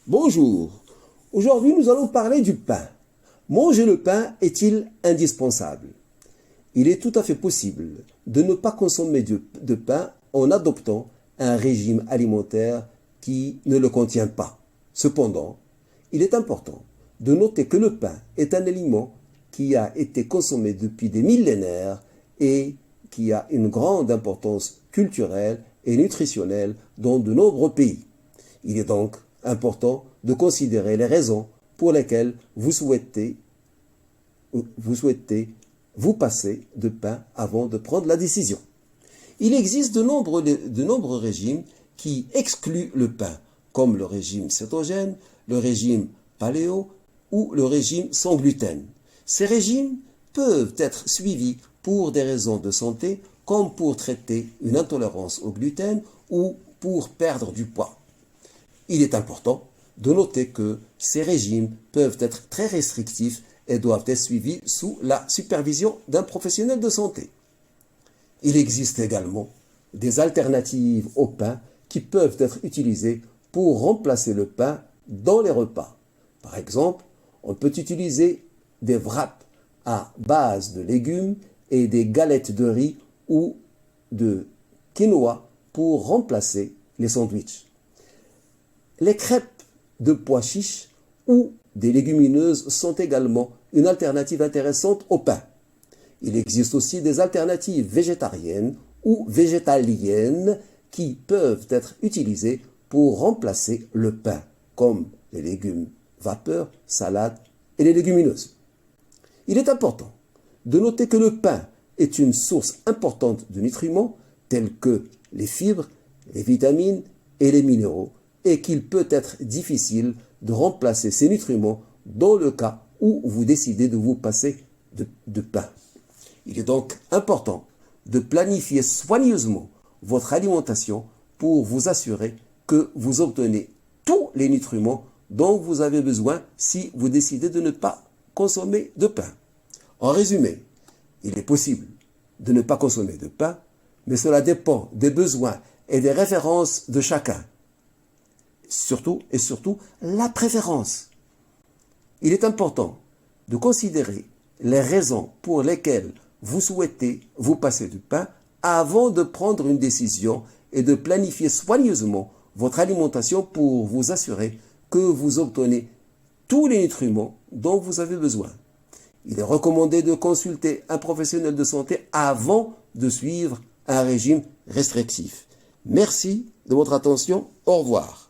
Bonjour, aujourd'hui nous allons parler du pain. Manger le pain est-il indispensable? Il est tout à fait possible de ne pas consommer de pain en adoptant un régime alimentaire qui ne le contient pas. Cependant, il est important de noter que le pain est un aliment qui a été consommé depuis des millénaires et qui a une grande importance culturelle et nutritionnelle dans de nombreux pays. Il est donc important de considérer les raisons pour lesquelles vous souhaitez vous passer de pain avant de prendre la décision. Il existe de nombreux régimes qui excluent le pain, comme le régime cétogène, le régime paléo ou le régime sans gluten. Ces régimes peuvent être suivis pour des raisons de santé, comme pour traiter une intolérance au gluten ou pour perdre du poids. Il est important de noter que ces régimes peuvent être très restrictifs et doivent être suivis sous la supervision d'un professionnel de santé. Il existe également des alternatives au pain qui peuvent être utilisées pour remplacer le pain dans les repas. Par exemple, on peut utiliser des wraps à base de légumes et des galettes de riz ou de quinoa pour remplacer les sandwichs. Les crêpes de pois chiches ou des légumineuses sont également une alternative intéressante au pain. Il existe aussi des alternatives végétariennes ou végétaliennes qui peuvent être utilisées pour remplacer le pain, comme les légumes vapeur, salade et les légumineuses. Il est important de noter que le pain est une source importante de nutriments tels que les fibres, les vitamines et les minéraux, et qu'il peut être difficile de remplacer ces nutriments dans le cas où vous décidez de vous passer de pain. Il est donc important de planifier soigneusement votre alimentation pour vous assurer que vous obtenez tous les nutriments dont vous avez besoin si vous décidez de ne pas consommer de pain. En résumé, il est possible de ne pas consommer de pain, mais cela dépend des besoins et des références de chacun. Surtout la préférence. Il est important de considérer les raisons pour lesquelles vous souhaitez vous passer du pain avant de prendre une décision et de planifier soigneusement votre alimentation pour vous assurer que vous obtenez tous les nutriments dont vous avez besoin. Il est recommandé de consulter un professionnel de santé avant de suivre un régime restrictif. Merci de votre attention. Au revoir.